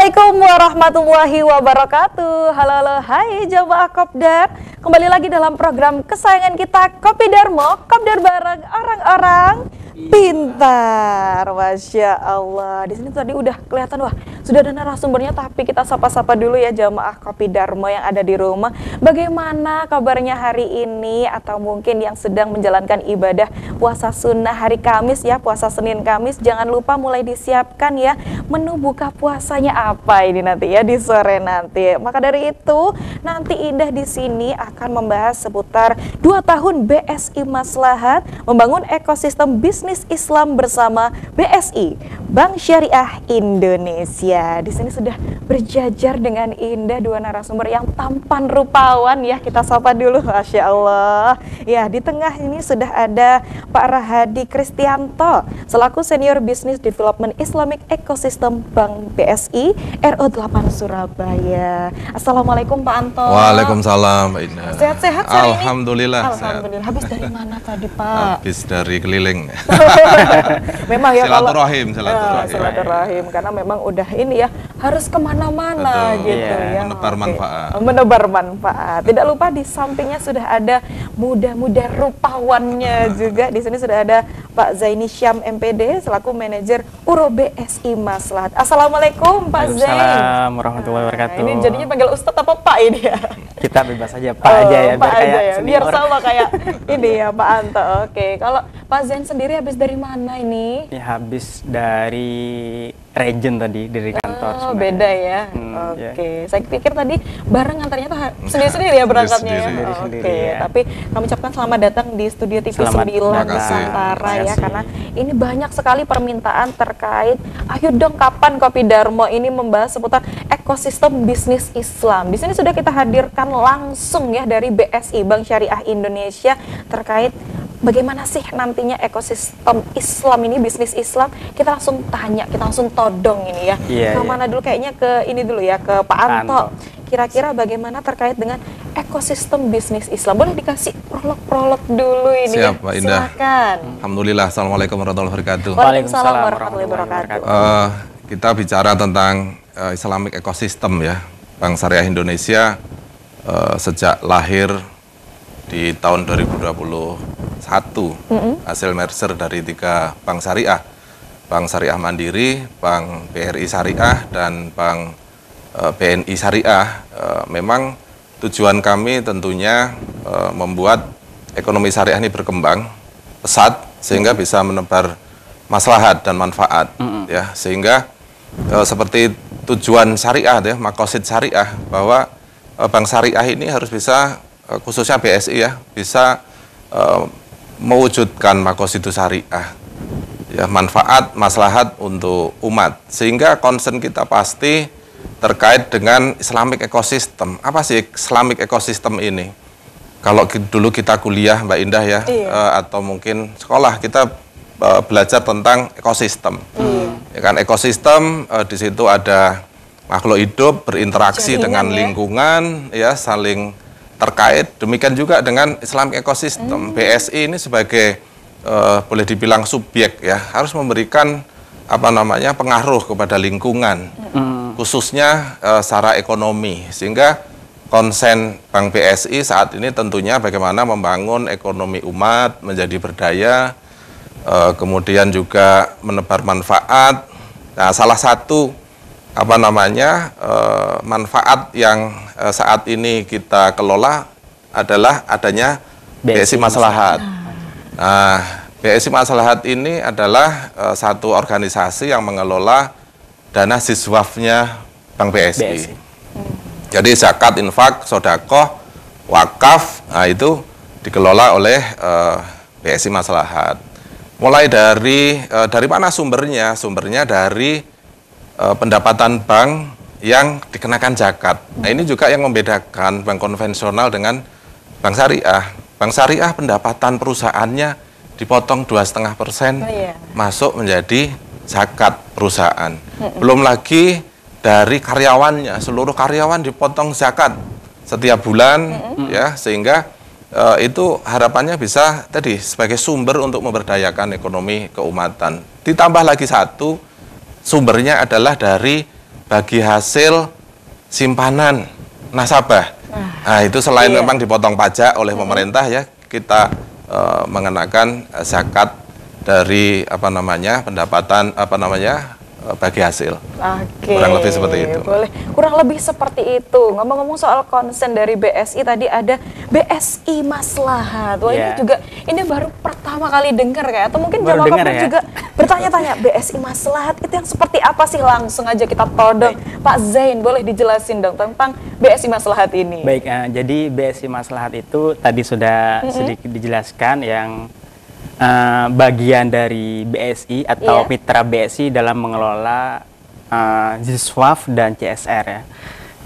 Assalamualaikum warahmatullahi wabarakatuh. Halo, hai jamaah Kopdar. Kembali lagi dalam program kesayangan kita Kopi Darmo, Kopdar bareng orang-orang pintar. Masya Allah. Di sini tadi udah kelihatan, wah sudah ada narasumbernya, tapi kita sapa-sapa dulu ya jamaah Kopi Darmo yang ada di rumah. Bagaimana kabarnya hari ini, atau mungkin yang sedang menjalankan ibadah puasa sunnah hari Kamis ya, puasa Senin Kamis. Jangan lupa mulai disiapkan ya menu buka puasanya apa ini nanti ya di sore nanti. Maka dari itu nanti Indah di sini akan membahas seputar 2 tahun BSI Maslahat membangun ekosistem bisnis Islam bersama BSI Bank Syariah Indonesia. Di sini sudah berjajar dengan Indah dua narasumber yang tampan rupawan ya. Kita sapa dulu, Masya Allah. Ya, di tengah ini sudah ada Pak Rahadi Kristianto selaku Senior Business Development Islamic Ecosystem Bank BSI RO8 Surabaya. Assalamualaikum Pak Anto. Waalaikumsalam Mbak Indah. Sehat-sehat hari ini? Alhamdulillah. Alhamdulillah. Habis dari mana tadi Pak? Habis dari keliling. Memang ya silaturahim. Karena memang udah ini ya harus kemana-mana gitu ya. Menebar manfaat. Menebar manfaat. Tidak lupa di sampingnya sudah ada muda-muda rupawannya juga. Di sini sudah ada Pak Zaini Syam MPD selaku manajer Uro BSI Maslahat. Assalamualaikum Pak Zain. Waalaikumsalam warahmatullahi wabarakatuh. Ini jadinya panggil Ustadz apa Pak ini ya? Kita bebas aja Pak aja ya, Pak aja ya. senior. Biar sama kayak ini ya Pak Anto. Oke, kalau Pak Zain sendiri habis dari mana ini? Ini habis dari Region tadi, dari kantor. Beda ya. Oke. Saya pikir tadi bareng ngantarnya tuh sendiri-sendiri ya berangkatnya ya. Sendiri-sendiri, ya. Tapi kami ucapkan selamat datang di Studio TV 9 Nusantara ya, karena ini banyak sekali permintaan terkait ayo dong kapan Kopi Darmo ini membahas seputar ekosistem bisnis Islam. Di sini sudah kita hadirkan langsung ya dari BSI Bank Syariah Indonesia terkait bagaimana sih nantinya ekosistem Islam ini, bisnis Islam. Kita langsung tanya, kita langsung todong ini ya. Kemana dulu, kayaknya ke ini dulu ya, ke Pak Anto. Kira-kira bagaimana terkait dengan ekosistem bisnis Islam? Boleh dikasih prolog-prolog dulu ini. Siap, Pak Indah. Silakan. Alhamdulillah. Assalamualaikum warahmatullahi wabarakatuh. Waalaikumsalam warahmatullahi wabarakatuh. Kita bicara tentang Islamic Ecosystem ya. Bank Syariah Indonesia sejak lahir di tahun 2021 hasil merger dari 3 bank syariah, Bank Syariah Mandiri, Bank BRI Syariah, dan Bank BNI Syariah. Memang tujuan kami tentunya membuat ekonomi syariah ini berkembang pesat sehingga bisa menebar maslahat dan manfaat ya, sehingga seperti tujuan syariah ya, maqasid syariah, bahwa bank syariah ini harus bisa, khususnya BSI ya, bisa mewujudkan maqasid syariah ya, manfaat maslahat untuk umat, sehingga concern kita pasti terkait dengan Islamic Ecosystem. Apa sih Islamic Ecosystem ini? Kalau dulu kita kuliah Mbak Indah ya, atau mungkin sekolah, kita belajar tentang ekosistem. Ya kan, ekosistem di situ ada makhluk hidup berinteraksi dengan lingkungan ya, saling terkait. Demikian juga dengan Islamic Ecosystem. BSI ini sebagai boleh dibilang subjek ya, harus memberikan pengaruh kepada lingkungan, khususnya secara ekonomi, sehingga konsen Bank BSI saat ini tentunya bagaimana membangun ekonomi umat menjadi berdaya, kemudian juga menebar manfaat. Nah, salah satu manfaat yang saat ini kita kelola adalah adanya BSI Maslahat. Nah, BSI Maslahat ini adalah satu organisasi yang mengelola dana siswafnya Bank BSI. Jadi zakat, infak, sodakoh, wakaf, nah itu dikelola oleh BSI Maslahat. Mulai dari mana sumbernya? Sumbernya dari pendapatan bank yang dikenakan zakat. Nah, ini juga yang membedakan bank konvensional dengan bank syariah. Bank syariah pendapatan perusahaannya dipotong 2,5% masuk menjadi zakat perusahaan. Belum lagi dari karyawannya, seluruh karyawan dipotong zakat setiap bulan ya, sehingga itu harapannya bisa tadi sebagai sumber untuk memberdayakan ekonomi keumatan. Ditambah lagi satu, sumbernya adalah dari bagi hasil simpanan nasabah. Nah, itu selain memang dipotong pajak oleh pemerintah ya, kita mengenakan zakat dari pendapatan bagi hasil. Oke, kurang lebih seperti itu. Boleh, kurang lebih seperti itu. Ngomong-ngomong soal konsen dari BSI, tadi ada BSI Maslahat. Wah, ini baru pertama kali dengar kayak, atau mungkin jamaah kopdar juga bertanya-tanya, BSI Maslahat itu yang seperti apa sih? Langsung aja kita todong. Pak Zain, boleh dijelasin dong tentang BSI Maslahat ini? Baik, jadi BSI Maslahat itu tadi sudah sedikit dijelaskan yang bagian dari BSI atau mitra BSI dalam mengelola Ziswaf dan CSR ya.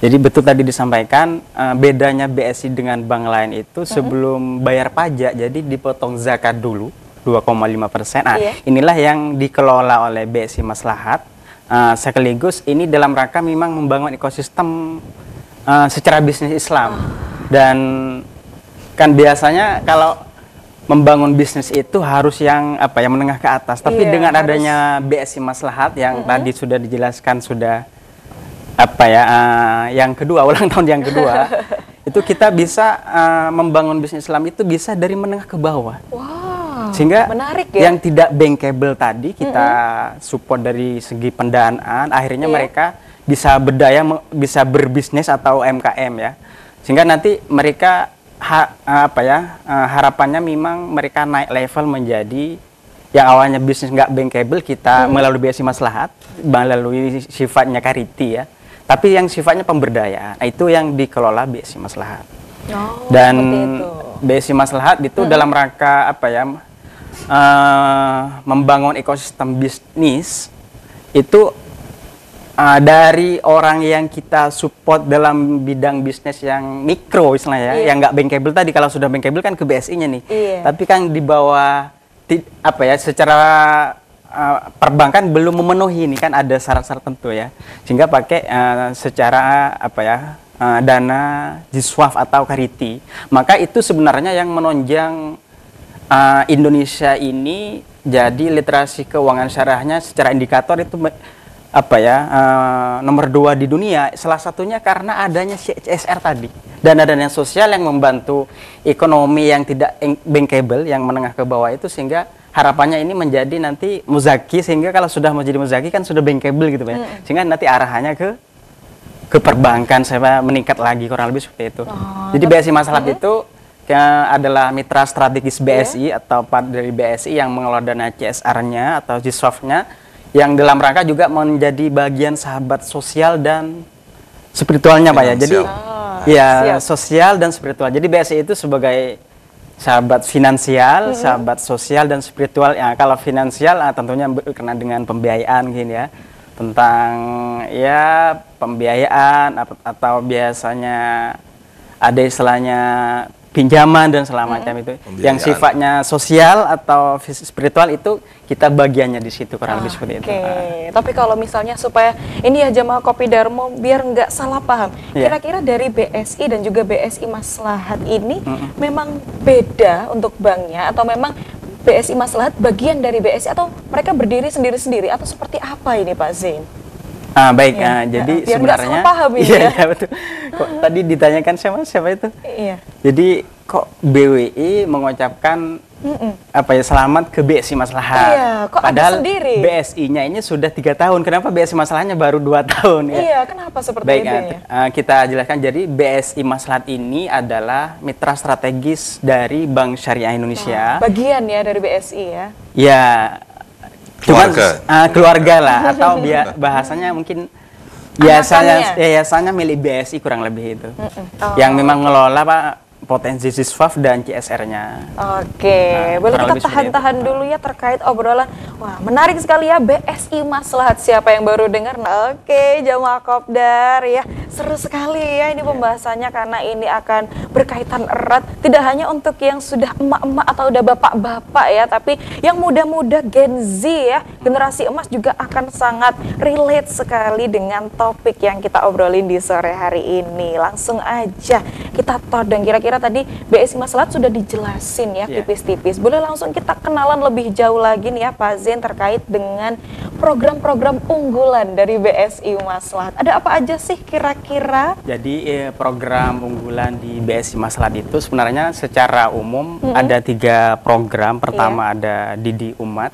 Jadi betul tadi disampaikan bedanya BSI dengan bank lain itu sebelum bayar pajak jadi dipotong zakat dulu 2,5%. Inilah yang dikelola oleh BSI Maslahat. Sekaligus ini dalam rangka memang membangun ekosistem secara bisnis Islam. Dan kan biasanya kalau membangun bisnis itu harus yang menengah ke atas. Tapi dengan adanya BSI Maslahat yang tadi sudah dijelaskan yang kedua, ulang tahun yang kedua, itu kita bisa membangun bisnis Islam itu bisa dari menengah ke bawah. Wow, sehingga menarik ya. Yang tidak bankable tadi kita support dari segi pendanaan, akhirnya mereka bisa berdaya, bisa berbisnis atau MKM ya. Sehingga nanti mereka harapannya memang mereka naik level menjadi yang awalnya bisnis nggak bankable, kita melalui BSI Maslahat, melalui sifatnya kariti ya, tapi yang sifatnya pemberdayaan, itu yang dikelola BSI Maslahat. Dan BSI Maslahat itu dalam rangka membangun ekosistem bisnis itu dari orang yang kita support dalam bidang bisnis yang mikro istilahnya yang nggak bankable tadi. Kalau sudah bankable kan ke BSI-nya nih. Tapi kan di bawah secara perbankan belum memenuhi ini kan ada syarat-syarat tentu ya. Sehingga pakai secara dana Ziswaf atau kariti. Maka itu sebenarnya yang menunjang Indonesia ini jadi literasi keuangan syariahnya secara indikator itu nomor 2 di dunia, salah satunya karena adanya CSR tadi, dana-dana sosial yang membantu ekonomi yang tidak bankable, yang menengah ke bawah itu, sehingga harapannya ini menjadi nanti muzaki, sehingga kalau sudah menjadi muzaki kan sudah bankable gitu ya, sehingga nanti arahannya ke perbankan saya meningkat lagi, kurang lebih seperti itu. Jadi BSI Maslahat itu adalah mitra strategis BSI atau part dari BSI yang mengelola dana CSR-nya atau Ziswaf-nya, yang dalam rangka juga menjadi bagian sahabat sosial dan spiritualnya Pak ya. Jadi sosial dan spiritual. Jadi BSI itu sebagai sahabat finansial, sahabat sosial dan spiritual. Ya, kalau finansial tentunya berkenaan dengan pembiayaan gini ya. Tentang pembiayaan atau biasanya ada istilahnya pinjaman dan segala macam itu. Yang sifatnya sosial atau spiritual itu kita bagiannya di situ, kurang lebih seperti itu. Tapi kalau misalnya supaya ini ya jamaah Kopi Darmo biar nggak salah paham, kira-kira dari BSI dan juga BSI Maslahat ini memang beda untuk banknya, atau memang BSI Maslahat bagian dari BSI, atau mereka berdiri sendiri-sendiri, atau seperti apa ini Pak Zain? Baik, jadi sebenarnya betul. Kok tadi ditanyakan siapa itu? Jadi kok BWI mengucapkan selamat ke BSI Maslahat. Kok padahal sendiri? BSI-nya ini sudah 3 tahun. Kenapa BSI Maslahatnya baru 2 tahun ya? Kenapa seperti baik, itu ya? Kita jelaskan. Jadi BSI Maslahat ini adalah mitra strategis dari Bank Syariah Indonesia. Bagian ya dari BSI ya? Ya. Keluarga lah, atau bahasanya mungkin yayasannya milik BSI kurang lebih itu, yang memang ngelola potensi Ziswaf dan CSR-nya. Boleh kita tahan-tahan dulu ya terkait obrolan. Wah, menarik sekali ya BSI Maslahat. Siapa yang baru dengar? Jamaah Kopdar ya, Seru sekali ya ini pembahasannya karena ini akan berkaitan erat tidak hanya untuk yang sudah emak-emak atau udah bapak-bapak ya, tapi yang muda-muda Gen Z ya, generasi emas juga akan sangat relate sekali dengan topik yang kita obrolin di sore hari ini. Langsung aja kita todong, kira-kira tadi BSI Maslahat sudah dijelasin ya tipis-tipis. Boleh langsung kita kenalan lebih jauh lagi nih ya Pak Zain terkait dengan program-program unggulan dari BSI Maslahat. Ada apa aja sih kira-kira? Jadi program unggulan di BSI Maslahat itu sebenarnya secara umum ada 3 program. Pertama ada Didi Umat,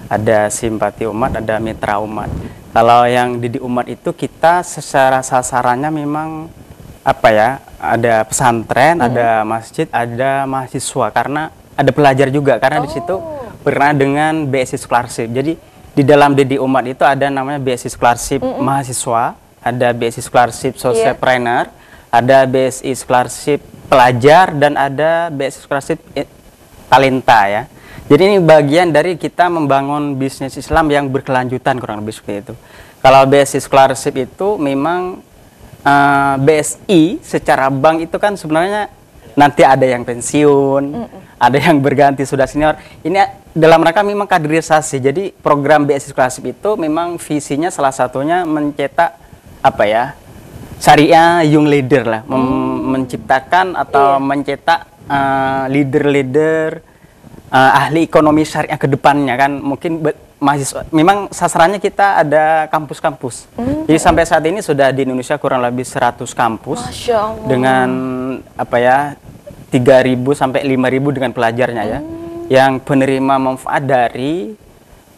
ada Simpati Umat, ada Mitra Umat. Kalau yang Didi Umat itu kita secara sasarannya memang apa ya, ada pesantren, ada masjid, ada mahasiswa, karena ada pelajar juga, karena di situ pernah dengan BSI Scholarship. Jadi di dalam Didi Umat itu ada namanya BSI Scholarship mahasiswa, ada BSI Scholarship Socialpreneur, ada BSI Scholarship pelajar, dan ada BSI Scholarship talenta ya. Jadi ini bagian dari kita membangun bisnis Islam yang berkelanjutan, kurang lebih seperti itu. Kalau BSI Scholarship itu memang BSI secara bank itu kan sebenarnya nanti ada yang pensiun, ada yang berganti sudah senior. Ini dalam rangka memang kaderisasi. Jadi program BSI Scholarship itu memang visinya salah satunya mencetak apa ya, syariah young leader lah, menciptakan atau mencetak leader-leader ahli ekonomi syariah ke depannya kan. Mungkin mahasiswa, memang sasarannya kita ada kampus-kampus. Jadi sampai saat ini sudah di Indonesia kurang lebih 100 kampus. Masya Allah. Dengan apa ya, 3.000 sampai 5.000 dengan pelajarnya ya, yang penerima manfaat dari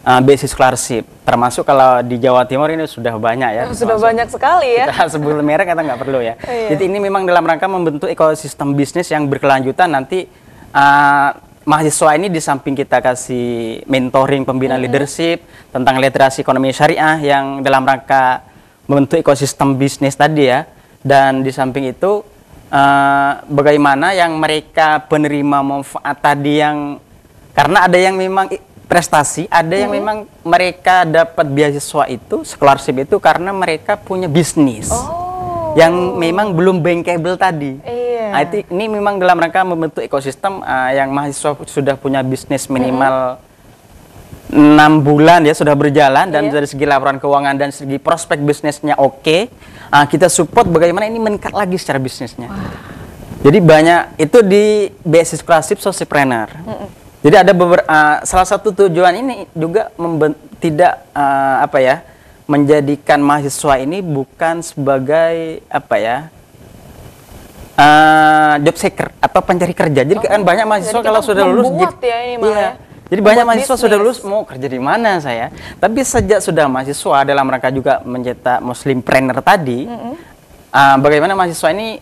BSI Scholarship. Termasuk kalau di Jawa Timur ini sudah banyak ya. Sudah banyak sekali ya. Kita sebut merek atau nggak perlu ya. Jadi ini memang dalam rangka membentuk ekosistem bisnis yang berkelanjutan. Nanti mahasiswa ini di samping kita kasih mentoring pembinaan leadership tentang literasi ekonomi syariah yang dalam rangka membentuk ekosistem bisnis tadi ya, dan di samping itu bagaimana yang mereka penerima manfaat tadi, yang karena ada yang memang prestasi, ada yang memang mereka dapat beasiswa itu, scholarship itu karena mereka punya bisnis yang memang belum bankable tadi. Nah, ini memang dalam rangka membentuk ekosistem yang mahasiswa sudah punya bisnis minimal 6 bulan ya, sudah berjalan, dan dari segi laporan keuangan dan segi prospek bisnisnya oke. Kita support bagaimana ini meningkat lagi secara bisnisnya. Jadi banyak itu di BSI Scholarship Socialpreneur. Jadi ada salah satu tujuan ini juga tidak apa ya, menjadikan mahasiswa ini bukan sebagai apa ya, job seeker atau pencari kerja. Jadi kan banyak mahasiswa kalau sudah lulus jadi banyak mahasiswa sudah lulus mau kerja di mana saya. Tapi sejak sudah mahasiswa dalam rangka juga mencetak Muslimpreneur tadi, bagaimana mahasiswa ini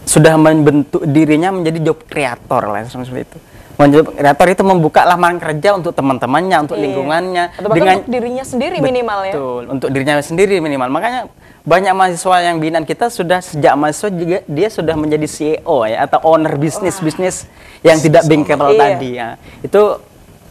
sudah membentuk dirinya menjadi job creator lah, seperti itu. Job creator itu membuka lapangan kerja untuk teman-temannya, untuk lingkungannya, atau dengan untuk dirinya sendiri minimal ya. Betul, untuk dirinya sendiri minimal. Makanya banyak mahasiswa yang binaan kita sudah sejak mahasiswa juga dia sudah menjadi CEO ya, atau owner bisnis yang tidak bankable tadi ya. Itu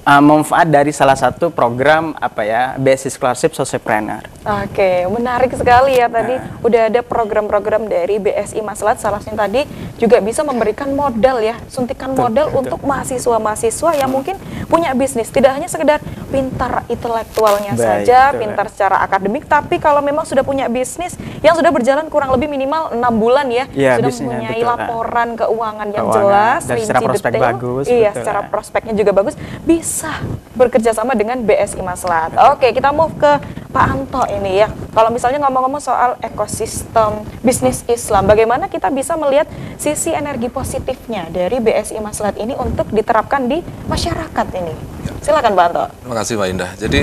manfaat dari salah satu program apa ya, BSI Scholarship Socialpreneur. Oke, menarik sekali ya tadi. Udah ada program-program dari BSI Maslahat, salah satunya tadi juga bisa memberikan modal ya, suntikan modal untuk mahasiswa-mahasiswa yang mungkin punya bisnis, tidak hanya sekedar pintar intelektualnya saja, pintar secara akademik, tapi kalau memang sudah punya bisnis yang sudah berjalan kurang lebih minimal 6 bulan ya, sudah mempunyai laporan keuangan yang jelas, rinci, detail, secara prospeknya juga bagus, bisa bekerja sama dengan BSI Maslahat. Oke, kita move ke Pak Anto ini ya. Kalau misalnya ngomong-ngomong soal ekosistem bisnis Islam, bagaimana kita bisa melihat sisi energi positifnya dari BSI Maslahat ini untuk diterapkan di masyarakat ini? Silakan Pak Anto. Terima kasih Mbak Indah. Jadi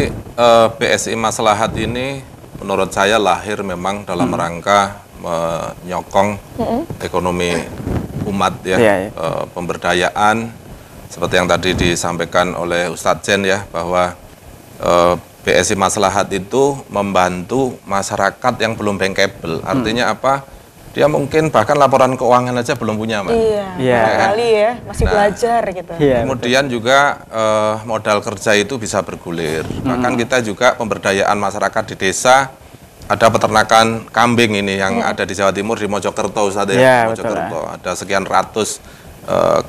BSI Maslahat ini menurut saya lahir memang dalam rangka menyokong ekonomi umat ya, pemberdayaan. Seperti yang tadi disampaikan oleh Ustadz Jen ya, bahwa BSI Maslahat itu membantu masyarakat yang belum bankable. Artinya apa? Dia mungkin bahkan laporan keuangan aja belum punya, Mbak. Kali ya, masih belajar gitu. Kemudian juga modal kerja itu bisa bergulir. Bahkan kita juga pemberdayaan masyarakat di desa ada peternakan kambing ini yang ada di Jawa Timur, di Mojokerto, Ustaz ya. Ya, Mojokerto. Ada sekian ratus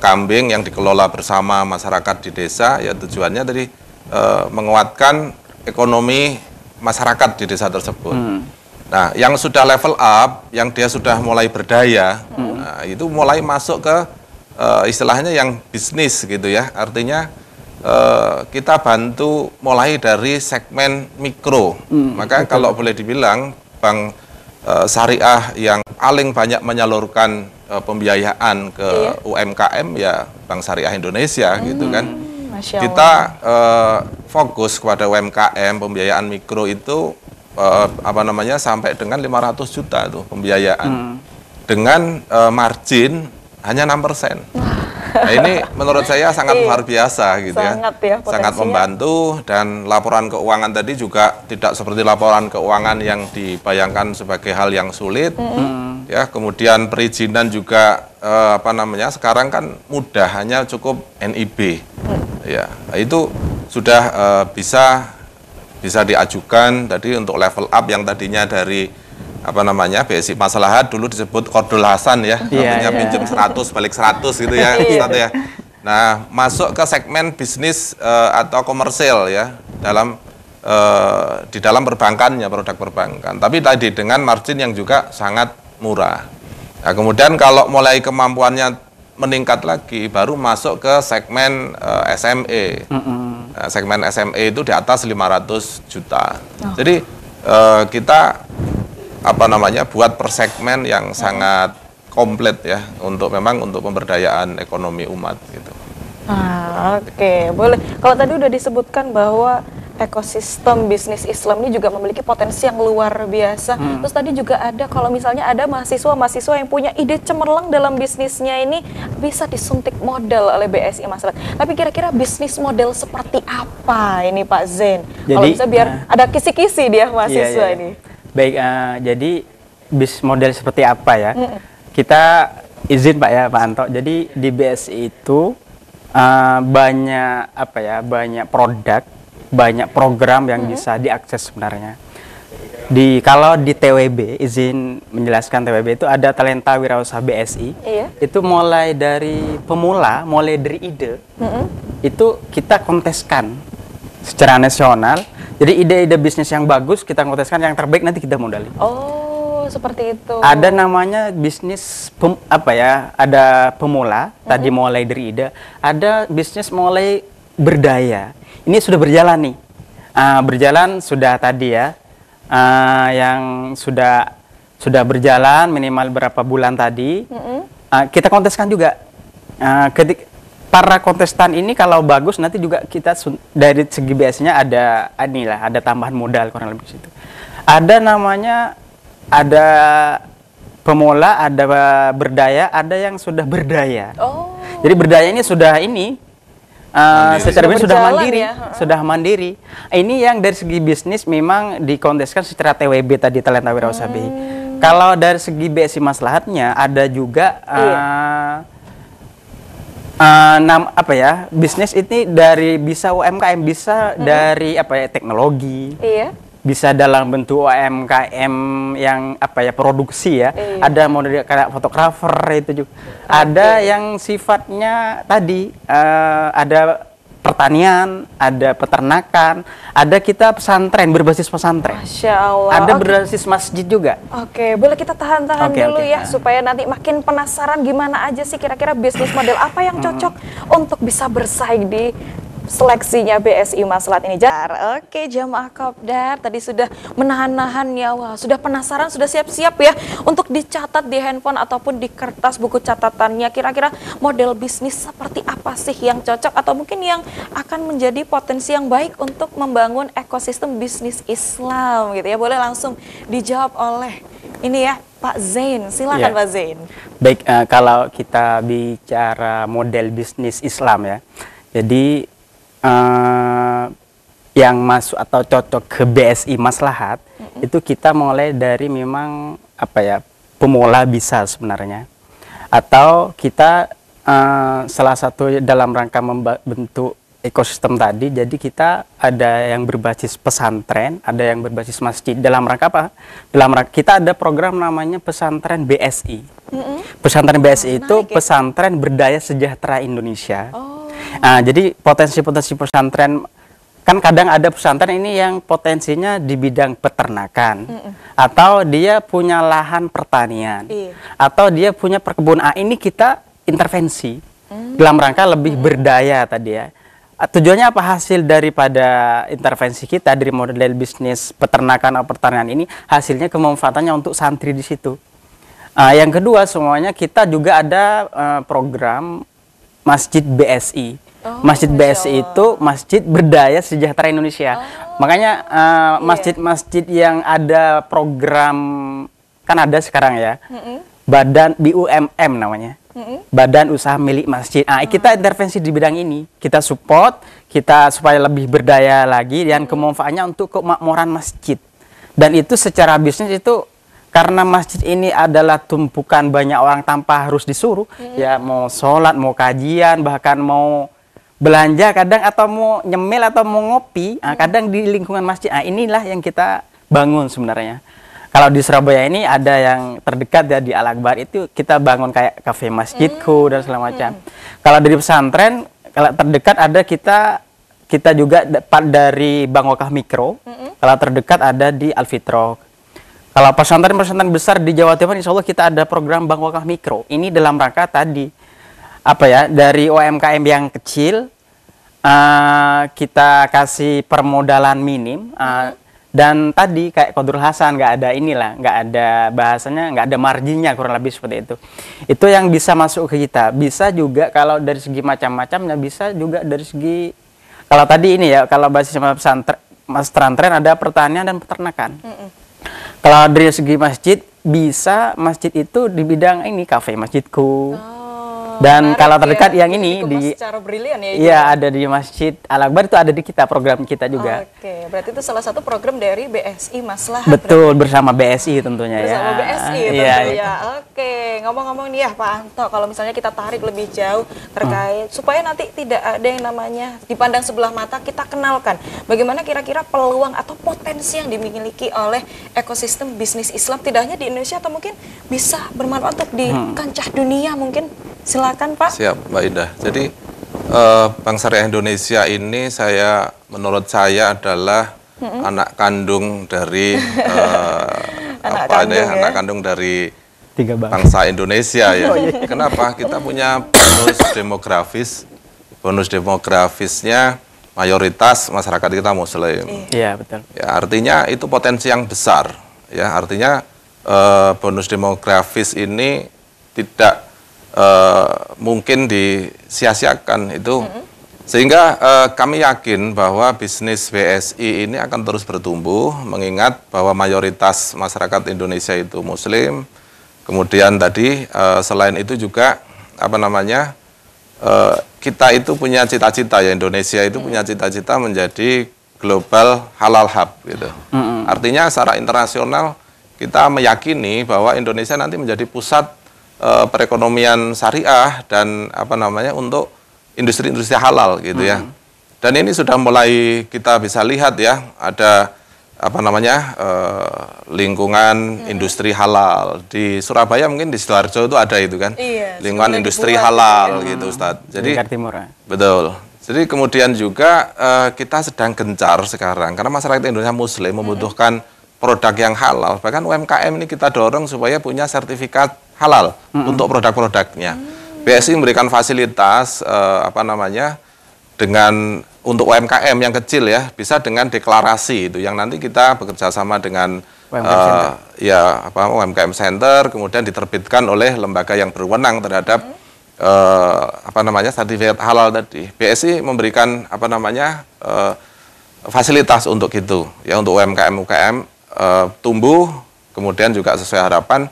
kambing yang dikelola bersama masyarakat di desa, ya tujuannya dari menguatkan ekonomi masyarakat di desa tersebut. Nah, yang sudah level up, yang dia sudah mulai berdaya, nah, itu mulai masuk ke istilahnya yang bisnis gitu ya. Artinya kita bantu mulai dari segmen mikro. Maka kalau boleh dibilang bank syariah yang paling banyak menyalurkan pembiayaan ke UMKM ya Bank Syariah Indonesia gitu kan. Masya Allah. Kita fokus kepada UMKM, pembiayaan mikro itu sampai dengan 500 juta tuh pembiayaan. Dengan margin hanya 6%. Nah, ini menurut saya sangat luar biasa gitu sangat ya, sangat membantu, dan laporan keuangan tadi juga tidak seperti laporan keuangan yang dibayangkan sebagai hal yang sulit. Ya, kemudian perizinan juga sekarang kan mudah, hanya cukup NIB. Ya, itu sudah bisa diajukan tadi untuk level up yang tadinya dari BSI Maslahat dulu disebut Qardul Hasan ya, artinya pinjam 100 balik 100 gitu ya Ustaz ya. Nah, masuk ke segmen bisnis atau komersil ya di dalam perbankannya, produk perbankan. Tapi tadi dengan margin yang juga sangat murah. Nah, kemudian kalau mulai kemampuannya meningkat lagi, baru masuk ke segmen SME. Nah, segmen SME itu di atas 500 juta. Jadi kita buat per segmen yang sangat komplit ya untuk pemberdayaan ekonomi umat gitu. Oke, boleh. Kalau tadi udah disebutkan bahwa ekosistem bisnis Islam ini juga memiliki potensi yang luar biasa. Terus tadi juga ada kalau misalnya ada mahasiswa yang punya ide cemerlang dalam bisnisnya ini bisa disuntik modal oleh BSI Maslahat. Tapi kira-kira bisnis model seperti apa ini Pak Zain? Kalau bisa biar ada kisi-kisi dia mahasiswa ini. Baik, jadi bisnis model seperti apa ya? Kita izin Pak ya, Pak Anto. Jadi di BSI itu banyak banyak produk, banyak program yang bisa diakses sebenarnya. Kalau di TWB, izin menjelaskan TWB itu ada Talenta Wirausaha BSI. Itu mulai dari pemula, mulai dari ide. Itu kita konteskan secara nasional. Jadi ide-ide bisnis yang bagus kita konteskan, yang terbaik nanti kita modali. Oh, seperti itu. Ada namanya bisnis ada pemula, tadi mulai dari ide. Ada bisnis mulai berdaya. Ini sudah berjalan nih. Berjalan sudah tadi ya. Yang sudah berjalan minimal berapa bulan tadi. Kita konteskan juga. Para kontestan ini kalau bagus nanti juga kita dari segi BSI-nya ada tambahan modal kurang lebih situ. Ada namanya pemula, ada berdaya, ada yang sudah berdaya. Jadi berdaya ini sudah secara bisnis sudah mandiri, sudah mandiri. Ini yang dari segi bisnis memang dikonteskan secara TWB tadi, Talenta Wirausaha BSI. Kalau dari segi BSI Maslahatnya ada juga bisnis ini dari bisa UMKM, bisa dari teknologi, bisa dalam bentuk UMKM yang produksi ya. Ada model kayak fotografer itu juga. Ada yang sifatnya tadi ada pertanian, ada peternakan, ada kita pesantren, berbasis pesantren. Masya Allah. Ada berbasis masjid juga. Oke, boleh kita tahan-tahan dulu ya, supaya nanti makin penasaran gimana aja sih kira-kira bisnis model apa yang cocok untuk bisa bersaing di seleksinya BSI Maslahat ini. Oke, jamaah Kopdar tadi sudah menahan-nahan nyawa, sudah penasaran, sudah siap-siap ya untuk dicatat di handphone ataupun di kertas buku catatannya. Kira-kira model bisnis seperti apa sih yang cocok atau mungkin yang akan menjadi potensi yang baik untuk membangun ekosistem bisnis Islam gitu ya. Boleh langsung dijawab oleh ini ya Pak Zain. Silakan Pak Zain. Baik, kalau kita bicara model bisnis Islam ya. Jadi yang masuk atau cocok ke BSI Maslahat itu kita mulai dari memang pemula bisa sebenarnya, atau kita salah satu dalam rangka membentuk ekosistem tadi, jadi kita ada yang berbasis pesantren, ada yang berbasis masjid. Dalam rangka apa? Dalam rangka kita ada program namanya pesantren BSI. Pesantren BSI itu pesantren berdaya sejahtera Indonesia. Nah, jadi potensi-potensi pesantren, kan kadang ada pesantren ini yang potensinya di bidang peternakan, atau dia punya lahan pertanian, atau dia punya perkebunan. Ini kita intervensi dalam rangka lebih berdaya tadi ya. Tujuannya apa? Hasil daripada intervensi kita dari model bisnis peternakan atau pertanian ini, hasilnya kemanfaatannya untuk santri di situ. Yang kedua, semuanya kita juga ada program Masjid BSI. Masjid BSI itu Masjid Berdaya Sejahtera Indonesia. Makanya masjid-masjid yang ada program, kan ada sekarang ya, Badan BUMM namanya. Badan Usaha Milik Masjid. Kita intervensi di bidang ini. Kita support, kita supaya lebih berdaya lagi, dan kemanfaatannya untuk kemakmuran masjid. Dan itu secara bisnis itu, karena masjid ini adalah tumpukan banyak orang tanpa harus disuruh, ya mau sholat, mau kajian, bahkan mau belanja kadang, atau mau nyemil, atau mau ngopi, kadang di lingkungan masjid. Inilah yang kita bangun sebenarnya. Kalau di Surabaya ini ada yang terdekat ya, di Al-Akbar itu kita bangun kayak kafe masjidku dan segala macam. Kalau dari pesantren, kalau terdekat ada kita juga dari Bang Wakah Mikro. Kalau terdekat ada di Al-Fitrok. Kalau pesantren-pesantren besar di Jawa Timur, insya Allah kita ada program Bang Wakah Mikro. Ini dalam rangka tadi, apa ya, dari UMKM yang kecil, kita kasih permodalan minim, dan tadi kayak Kodrul Hasan, nggak ada inilah, nggak ada bahasanya, nggak ada marginnya, kurang lebih seperti itu. Itu yang bisa masuk ke kita. Bisa juga kalau dari segi macam-macamnya, bisa juga dari segi, kalau tadi ini ya, kalau basis pesantren ada pertanian dan peternakan. Kalau dari segi masjid, bisa masjid itu di bidang ini, kafe masjidku. Dan kalau terdekat yang ini di secara brilian ya. Iya, ada di Masjid Al-Akbar, itu ada di kita, program kita juga. Oke, berarti itu salah satu program dari BSI Maslahat. Betul, bersama BSI tentunya ya. Bersama BSI tentunya. Oke, ngomong-ngomong nih ya Pak Anto, kalau misalnya kita tarik lebih jauh terkait supaya nanti tidak ada yang namanya dipandang sebelah mata, kita kenalkan bagaimana kira-kira peluang atau potensi yang dimiliki oleh ekosistem bisnis Islam tidak hanya di Indonesia atau mungkin bisa bermanfaat untuk di kancah dunia mungkin. Silakan Pak. Siap Mbak Indah. Jadi Bank Syariah Indonesia ini menurut saya adalah anak kandung dari anak kandung dari bangsa Indonesia ya. Kenapa? Kita punya bonus demografisnya mayoritas masyarakat kita Muslim. Iya betul. Ya, artinya itu potensi yang besar. Ya, artinya bonus demografis ini tidak mungkin disia-siakan itu, sehingga kami yakin bahwa bisnis BSI ini akan terus bertumbuh, mengingat bahwa mayoritas masyarakat Indonesia itu Muslim. Kemudian tadi selain itu juga kita itu punya cita-cita ya, Indonesia itu punya cita-cita menjadi global halal hub gitu. Artinya secara internasional kita meyakini bahwa Indonesia nanti menjadi pusat perekonomian syariah dan untuk industri-industri halal gitu ya. Dan ini sudah mulai kita bisa lihat ya, ada lingkungan industri halal di Surabaya, mungkin di Sidoarjo itu ada itu kan. Lingkungan industri halal gitu Ustadz. Jadi betul. Jadi kemudian juga kita sedang gencar sekarang karena masyarakat Indonesia Muslim membutuhkan produk yang halal. Bahkan UMKM ini kita dorong supaya punya sertifikat halal untuk produk-produknya. BSI memberikan fasilitas untuk UMKM yang kecil ya, bisa dengan deklarasi itu yang nanti kita bekerja sama dengan UMKM Center, kemudian diterbitkan oleh lembaga yang berwenang terhadap sertifikat halal tadi. BSI memberikan fasilitas untuk itu ya, untuk UMKM tumbuh, kemudian juga sesuai harapan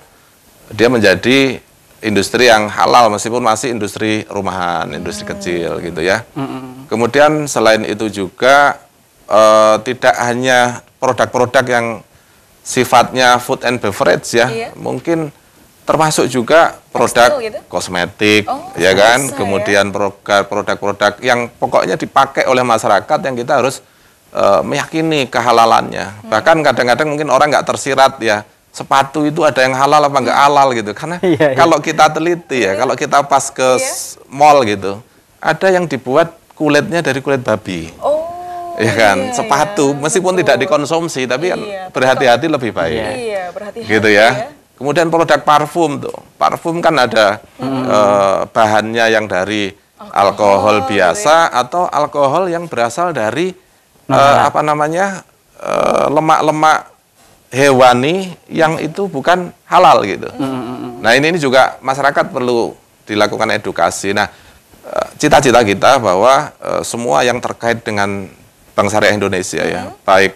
dia menjadi industri yang halal meskipun masih industri rumahan, industri kecil gitu ya. Kemudian selain itu juga tidak hanya produk-produk yang sifatnya food and beverage ya, mungkin termasuk juga produk Tekstil gitu? kosmetik, Oh, ya kan? bisa, Kemudian produk-produk yang pokoknya dipakai oleh masyarakat yang kita harus meyakini kehalalannya. Bahkan kadang-kadang mungkin orang nggak tersirat ya, sepatu itu ada yang halal apa nggak halal gitu. Karena kalau kita teliti ya, kalau kita pas ke mall gitu, ada yang dibuat kulitnya dari kulit babi. Oh. Ya kan, iya, sepatu iya, meskipun betul. tidak dikonsumsi, tapi kan Iya, berhati-hati lebih baik. Iya, berhati-hati Gitu ya. Kemudian produk parfum tuh, parfum kan ada bahannya yang dari alkohol biasa atau alkohol yang berasal dari apa namanya lemak-lemak hewani yang itu bukan halal gitu. Nah ini juga masyarakat perlu dilakukan edukasi. Nah cita-cita kita bahwa semua yang terkait dengan Bank Syariah Indonesia ya, baik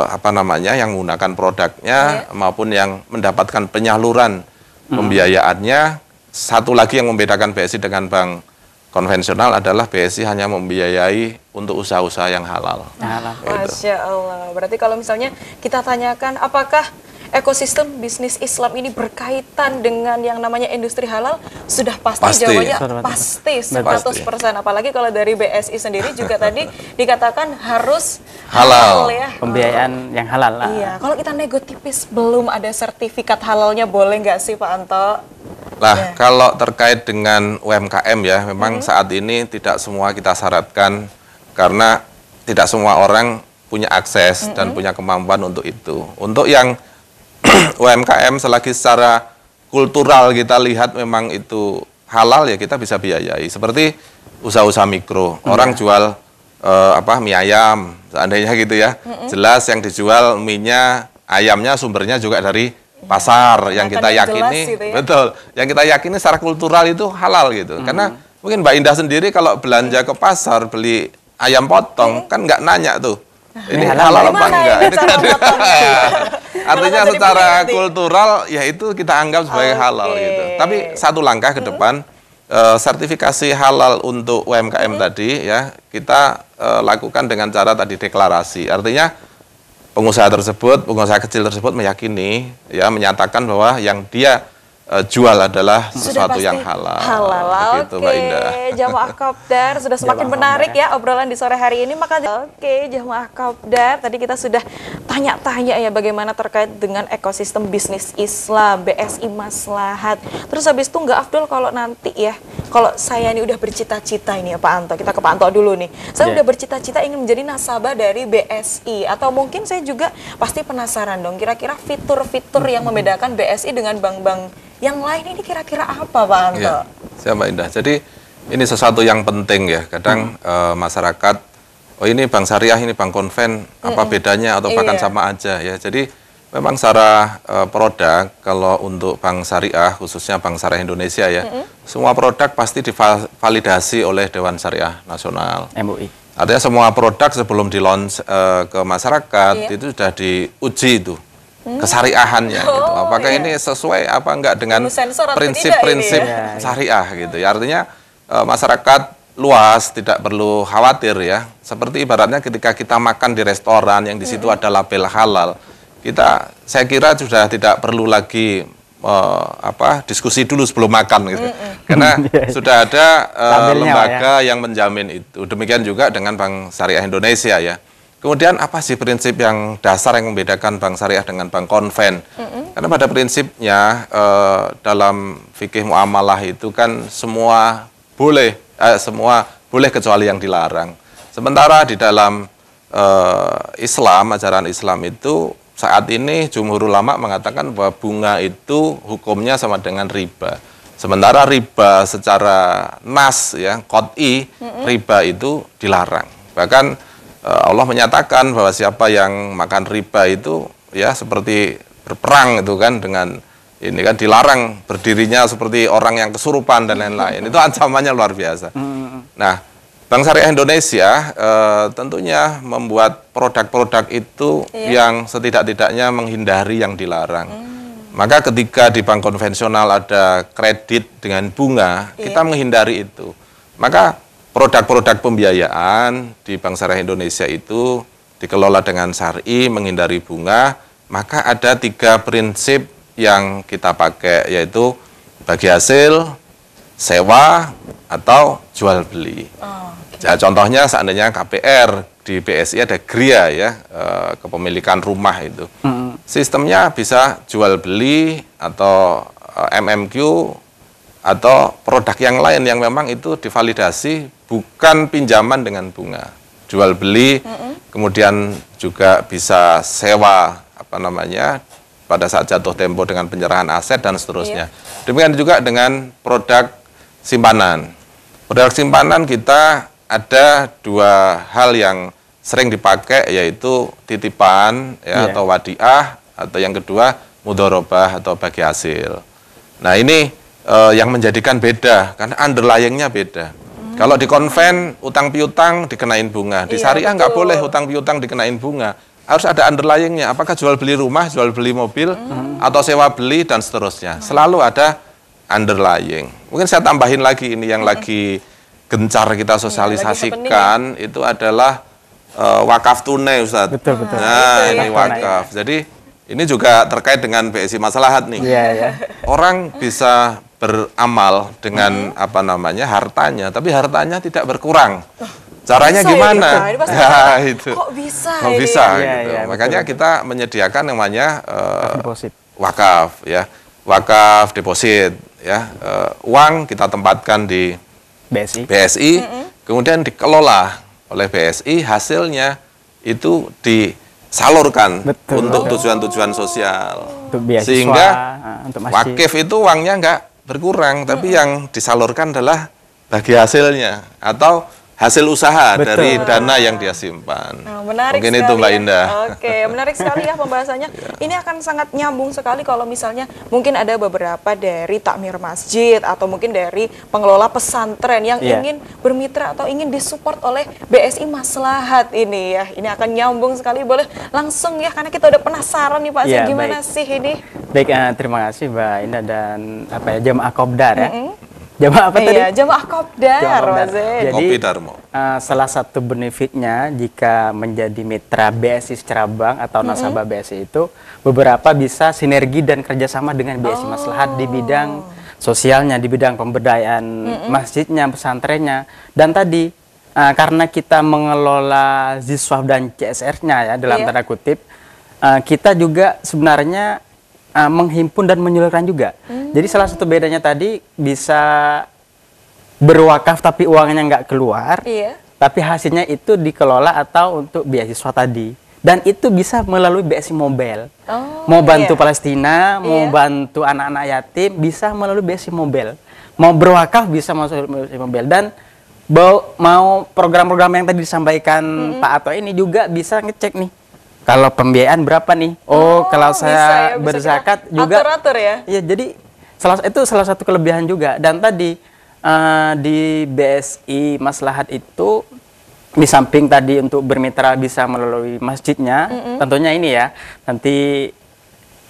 apa namanya yang menggunakan produknya maupun yang mendapatkan penyaluran pembiayaannya. Satu lagi yang membedakan BSI dengan bank konvensional adalah BSI hanya membiayai untuk usaha-usaha yang halal. Masya Allah. Berarti kalau misalnya kita tanyakan apakah ekosistem bisnis Islam ini berkaitan dengan yang namanya industri halal, sudah pasti. Jawabannya pasti 100%. Apalagi kalau dari BSI sendiri juga tadi dikatakan harus halal ya. Pembiayaan yang halal lah. Iya, kalau kita nego tipis belum ada sertifikat halalnya, boleh nggak sih Pak Anto? Nah, kalau terkait dengan UMKM ya, memang saat ini tidak semua kita syaratkan karena tidak semua orang punya akses dan punya kemampuan untuk itu. Untuk yang UMKM selagi secara kultural kita lihat memang itu halal ya kita bisa biayai. Seperti usaha-usaha mikro, orang jual mie ayam, seandainya gitu ya. Jelas yang dijual mie-nya, ayamnya sumbernya juga dari pasar yang kita yakini, gitu ya? Betul, yang kita yakini secara kultural itu halal gitu. Karena mungkin Mbak Indah sendiri kalau belanja ke pasar beli ayam potong kan nggak nanya tuh. Ini halal apa enggak? Itu kan artinya secara kultural ya itu kita anggap sebagai halal gitu. Tapi satu langkah ke depan sertifikasi halal untuk UMKM tadi ya kita lakukan dengan cara tadi deklarasi. Artinya pengusaha kecil tersebut meyakini ya menyatakan bahwa yang dia jual adalah sesuatu yang halal. Begitu, Mbak Indah. Jamaah Kopdar sudah semakin menarik ya obrolan di sore hari ini. Maka Jamaah Kopdar, tadi kita sudah tanya-tanya ya bagaimana terkait dengan ekosistem bisnis Islam, BSI Maslahat. Terus habis itu nggak afdol kalau nanti ya, kalau saya ini udah bercita-cita ini ya Pak Anto, kita ke Pak Anto dulu nih. Saya udah bercita-cita ingin menjadi nasabah dari BSI, atau mungkin saya juga pasti penasaran dong kira-kira fitur-fitur yang membedakan BSI dengan bank-bank yang lain ini kira-kira apa Pak Anto? Ya, siap Mbak Indah. Jadi ini sesuatu yang penting ya. Kadang masyarakat, oh ini bank syariah, ini bank konven, apa bedanya atau bahkan sama aja ya. Jadi memang secara produk kalau untuk bank syariah, khususnya Bank Syariah Indonesia ya, semua produk pasti divalidasi oleh Dewan Syariah Nasional. MUI. Artinya semua produk sebelum di-launch ke masyarakat itu sudah diuji itu. Kesariahannya gitu. Apakah ini sesuai apa enggak dengan prinsip-prinsip syariah gitu ya. Artinya masyarakat luas tidak perlu khawatir ya. Seperti ibaratnya ketika kita makan di restoran yang di situ ada label halal. Saya kira sudah tidak perlu lagi diskusi dulu sebelum makan gitu. Karena sudah ada lembaga yang menjamin itu. Demikian juga dengan Bank Syariah Indonesia ya. Kemudian apa sih prinsip yang dasar yang membedakan bank syariah dengan bank konven? Karena pada prinsipnya dalam fikih muamalah itu kan semua boleh kecuali yang dilarang. Sementara di dalam Islam, ajaran Islam itu saat ini jumhur ulama mengatakan bahwa bunga itu hukumnya sama dengan riba. Sementara riba secara nas ya, qot'i, riba itu dilarang. Bahkan Allah menyatakan bahwa siapa yang makan riba itu ya seperti berperang itu kan dengan ini kan dilarang berdirinya seperti orang yang kesurupan dan lain-lain. Itu ancamannya luar biasa. Nah, Bank Syariah Indonesia tentunya membuat produk-produk itu yang setidak-tidaknya menghindari yang dilarang. Maka ketika di bank konvensional ada kredit dengan bunga, kita menghindari itu. Maka produk-produk pembiayaan di Bank Syariah Indonesia itu dikelola dengan syar'i, menghindari bunga, maka ada 3 prinsip yang kita pakai, yaitu bagi hasil, sewa, atau jual beli. Ya, contohnya seandainya KPR, di BSI ada GRIA ya, kepemilikan rumah itu. Sistemnya bisa jual beli atau MMQ atau produk yang lain yang memang itu divalidasi bukan pinjaman dengan bunga. Jual beli, kemudian juga bisa sewa pada saat jatuh tempo dengan penyerahan aset dan seterusnya. Demikian juga dengan produk simpanan. Produk simpanan kita ada dua hal yang sering dipakai, yaitu titipan ya, atau wadiah, atau yang kedua mudharabah atau bagi hasil. Nah ini yang menjadikan beda, karena underlying-nya beda. Kalau di konven, utang piutang dikenain bunga. Di syariah nggak boleh utang piutang dikenain bunga. Harus ada underlying-nya. Apakah jual beli rumah, jual beli mobil, atau sewa beli, dan seterusnya. Selalu ada underlying. Mungkin saya tambahin lagi ini yang lagi gencar kita sosialisasikan, itu adalah wakaf tunai, Ustaz. Betul. Nah, ini wakaf. Jadi, ini juga terkait dengan BSI Maslahat nih. Orang bisa beramal dengan hartanya, tapi hartanya tidak berkurang. Caranya gimana? Itu. Kok bisa? Kok bisa? Gitu. Makanya kita menyediakan namanya wakaf, ya, wakaf deposit, ya, uang kita tempatkan di BSI, kemudian dikelola oleh BSI, hasilnya itu disalurkan untuk tujuan-tujuan sosial, untuk beasiswa, sehingga untuk wakif itu uangnya nggak berkurang, tapi yang disalurkan adalah bagi hasilnya atau hasil usaha dari dana yang dia simpan. Menarik mungkin sekali itu Mbak Indah. Oke, menarik sekali ya pembahasannya. Ini akan sangat nyambung sekali kalau misalnya mungkin ada beberapa dari takmir masjid atau mungkin dari pengelola pesantren yang ingin bermitra atau ingin disupport oleh BSI Maslahat ini ya. Ini akan nyambung sekali, boleh langsung ya, karena kita udah penasaran nih Pak Zee, gimana sih ini? Baik, terima kasih Mbak Indah dan Jamaah Kopdar ya. Jamaah apa tadi? Jamaah Kopdar, Jadi salah satu benefitnya jika menjadi mitra BSI secara bank atau nasabah BSI itu beberapa bisa sinergi dan kerjasama dengan BSI Maslahat di bidang sosialnya, di bidang pemberdayaan masjidnya, pesantrennya, dan tadi karena kita mengelola ZISWAF dan CSR-nya ya dalam tanda kutip, kita juga sebenarnya menghimpun dan menyalurkan juga. Jadi salah satu bedanya tadi bisa berwakaf tapi uangnya nggak keluar, tapi hasilnya itu dikelola atau untuk beasiswa tadi. Dan itu bisa melalui BSI Mobile. Mau bantu Palestina, mau bantu anak-anak yatim, bisa melalui BSI Mobile. Mau berwakaf bisa masuk BSI Mobile. Dan mau program-program yang tadi disampaikan Pak Ato ini juga bisa ngecek nih. Kalau pembiayaan berapa nih? Kalau saya berzakat juga atur-atur ya. Iya, jadi itu salah satu kelebihan juga. Dan tadi di BSI Maslahat itu di samping tadi untuk bermitra bisa melalui masjidnya, tentunya ini ya, nanti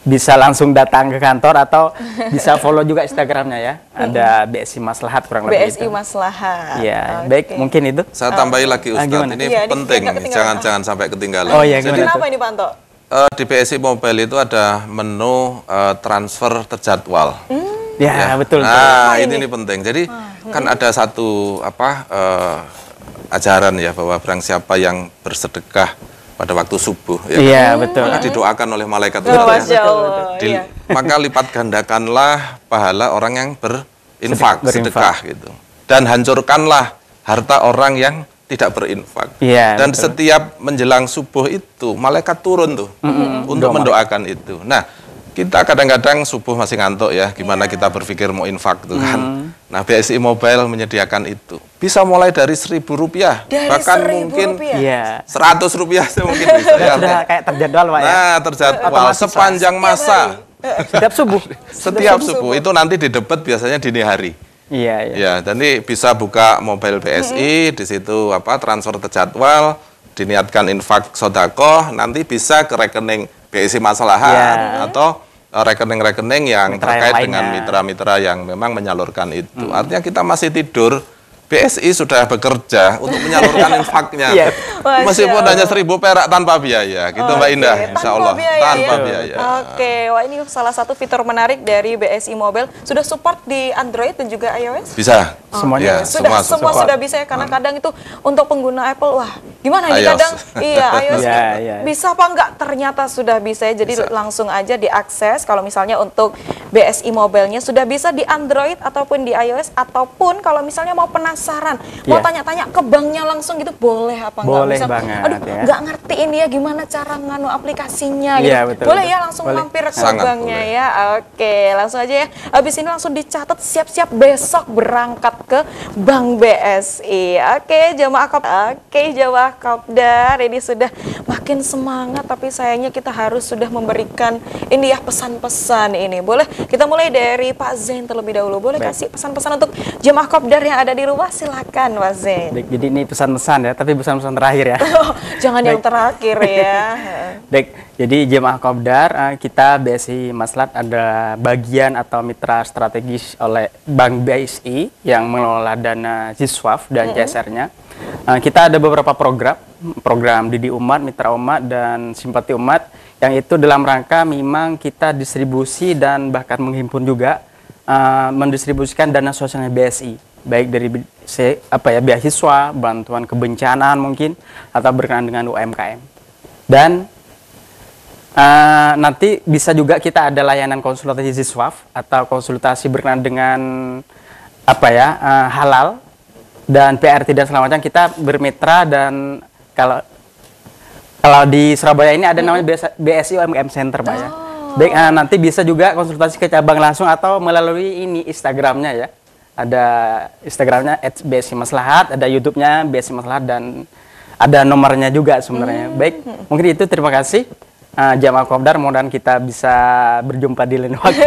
bisa langsung datang ke kantor atau bisa follow juga Instagramnya ya. Ada BSI Maslahat kurang lebih. BSI Maslahat. Ya, baik, mungkin itu. Saya tambahi lagi Ustadz, ini penting, jangan sampai ketinggalan. Jadi kenapa ini Pak Anto? Di BSI Mobile itu ada menu transfer terjadwal. Betul. Nah, ini penting. Jadi kan ada satu ajaran ya, bahwa barang siapa yang bersedekah pada waktu subuh, betul. maka didoakan oleh malaikat maka lipat gandakanlah pahala orang yang berinfak, sedekah gitu, dan hancurkanlah harta orang yang tidak berinfak. Dan setiap menjelang subuh itu malaikat turun tuh untuk mendoakan itu. Nah, kita kadang-kadang subuh masih ngantuk ya, gimana kita berpikir mau infak tuh kan. Nah, BSI Mobile menyediakan itu. Bisa mulai dari Rp1.000, bahkan mungkin Rp100 mungkin bisa. Sudah kayak terjadwal Pak ya. Nah, terjadwal sepanjang masa. Setiap subuh. Setiap subuh. Itu nanti di debat biasanya dini hari. Ya, jadi bisa buka mobile BSI, di situ transfer terjadwal, diniatkan infak sedekah, nanti bisa ke rekening BSI Maslahat atau rekening-rekening yang terkait dengan mitra-mitra yang memang menyalurkan itu. Artinya kita masih tidur, BSI sudah bekerja untuk menyalurkan infaknya. Meskipun hanya 1.000 perak tanpa biaya, gitu Mbak Indah, insya Allah tanpa biaya. Oke, wah ini salah satu fitur menarik dari BSI Mobile. Sudah support di Android dan juga iOS? Bisa. Semuanya. Semua sudah bisa ya, karena kadang itu untuk pengguna Apple, wah gimana ini kadang, iOS bisa apa enggak? Ternyata sudah bisa ya, jadi langsung aja diakses. Kalau misalnya untuk BSI Mobile-nya sudah bisa di Android ataupun di iOS, ataupun kalau misalnya mau penasaran, mau tanya-tanya ke banknya langsung gitu, boleh apa enggak? Boleh Misal, banget. aduh, nggak ngerti ini ya gimana cara nganu aplikasinya gitu. Betul, boleh ya langsung mampir ke banknya ya. Oke, langsung aja ya. Habis ini langsung dicatat, siap-siap besok berangkat ke Bank BSI. Oke, jamaah Kopdar, ini sudah makin semangat, tapi sayangnya kita harus sudah memberikan ini ya pesan-pesan ini. Boleh kita mulai dari Pak Zain terlebih dahulu. Boleh kasih pesan-pesan untuk jamaah Kopdar yang ada di rumah? Silakan Pak Zain. Jadi ini pesan-pesan ya, tapi pesan-pesan terakhir ya. Jangan yang terakhir ya. Baik, jadi jemaah Kopdar, kita BSI Maslahat ada bagian atau mitra strategis oleh Bank BSI yang mengelola dana Ziswaf dan CSR-nya. Kita ada beberapa program Didi Umat, Mitra Umat, dan Simpati Umat, yang itu dalam rangka memang kita distribusi dan bahkan menghimpun juga mendistribusikan dana sosialnya BSI, baik dari beasiswa, bantuan kebencanaan mungkin, atau berkenaan dengan UMKM. Dan nanti bisa juga kita ada layanan konsultasi Ziswaf atau konsultasi berkenaan dengan halal dan PRT dan segala macam. Kita bermitra, dan kalau di Surabaya ini ada namanya BSI UMKM Center, Pak ya. Baik, nanti bisa juga konsultasi ke cabang langsung atau melalui ini Instagramnya ya. Ada Instagramnya @BSI Maslahat, ada YouTube-nya BSI Maslahat, dan ada nomornya juga sebenarnya. Baik, mungkin itu, terima kasih. Jamaah Kopdar, mudah-mudahan kita bisa berjumpa di lain waktu.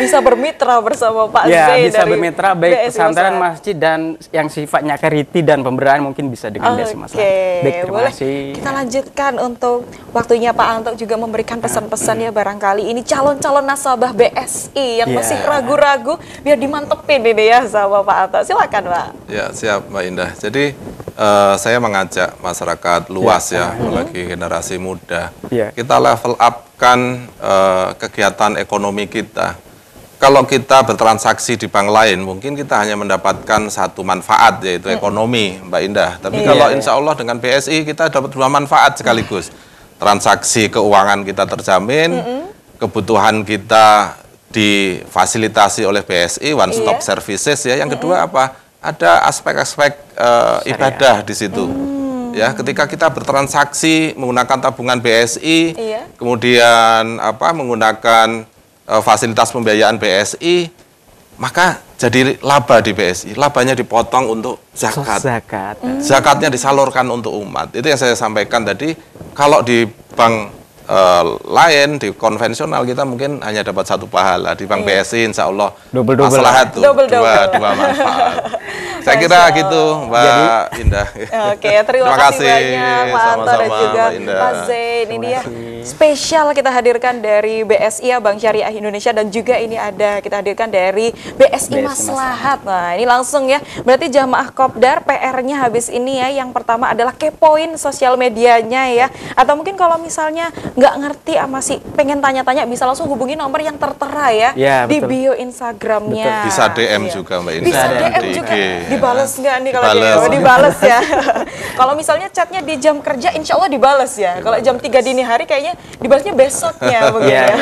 Bisa bermitra bersama Pak ya, Zain bisa dari bermitra baik BSI pesantren, Maslahat. masjid, dan yang sifatnya charity dan pemberdayaan mungkin bisa dengan BSI Maslahat. Baik, terima kasih. Kita lanjutkan untuk waktunya Pak Anto juga memberikan pesan-pesan ya, barangkali ini calon-calon nasabah BSI yang masih ragu-ragu, biar dimantepin ini ya sama Pak Anto. Silakan Pak. Ya, siap Mbak Indah. Jadi saya mengajak masyarakat luas apalagi generasi muda, kita level up-kan kegiatan ekonomi kita. Kalau kita bertransaksi di bank lain, mungkin kita hanya mendapatkan satu manfaat, yaitu ekonomi, Mbak Indah. Tapi kalau insya Allah dengan BSI kita dapat dua manfaat sekaligus. Transaksi keuangan kita terjamin, kebutuhan kita difasilitasi oleh BSI, one stop services ya. Yang kedua apa? Ada aspek-aspek ibadah di situ. Ya, ketika kita bertransaksi menggunakan tabungan BSI, kemudian menggunakan fasilitas pembiayaan BSI, maka jadi laba di BSI. Labanya dipotong untuk zakat. Zakatnya disalurkan untuk umat. Itu yang saya sampaikan tadi. Kalau di bank lain, di konvensional, kita mungkin hanya dapat satu pahala. Di bank BSI insya Allah maslahat tuh, dua manfaat. Saya kira gitu Mbak Indah. Oke, terima kasih banyak Pak Anto dan juga Pak Zain. Ini ya spesial kita hadirkan dari BSI ya, Bank Syariah Indonesia, dan juga ini kita hadirkan dari BSI Maslahat. Nah, ini langsung ya, berarti jamaah Kopdar PR-nya habis ini ya. Yang pertama adalah kepoin sosial medianya ya. Atau mungkin kalau misalnya nggak ngerti, masih pengen tanya-tanya, bisa langsung hubungi nomor yang tertera ya, di bio Instagramnya. Bisa DM juga Mbak Indah. Bisa DM juga. Dibales nggak nih kalau dibales ya. Kalau misalnya chatnya di jam kerja, insya Allah dibales ya. Kalau jam 3 dini hari kayaknya dibalasnya besoknya begitu ya.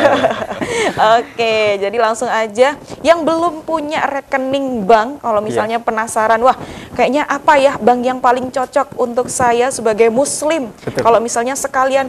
Oke, jadi langsung aja yang belum punya rekening bank, kalau misalnya penasaran, wah kayaknya apa ya bank yang paling cocok untuk saya sebagai muslim. Kalau misalnya sekalian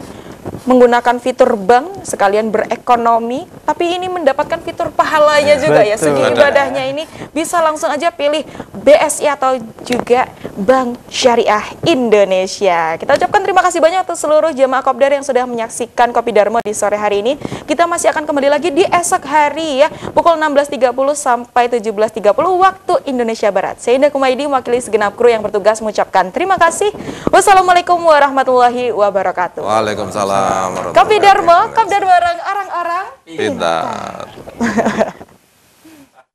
menggunakan fitur bank, sekalian berekonomi, tapi ini mendapatkan fitur pahalanya juga ya, segi ibadahnya ini, bisa langsung aja pilih BSI atau juga Bank Syariah Indonesia. Kita ucapkan terima kasih banyak untuk seluruh jemaah Kopdar yang sudah menyaksikan Kopi Darmo di sore hari ini. Kita masih akan kembali lagi di esok hari ya, pukul 16.30 sampai 17.30 waktu Indonesia Barat. Saya Indah Kumaidi, mewakili segenap kru yang bertugas mengucapkan terima kasih. Wassalamualaikum warahmatullahi wabarakatuh. Waalaikumsalam. Kopi Darmo, Kopdar bareng orang-orang pintar.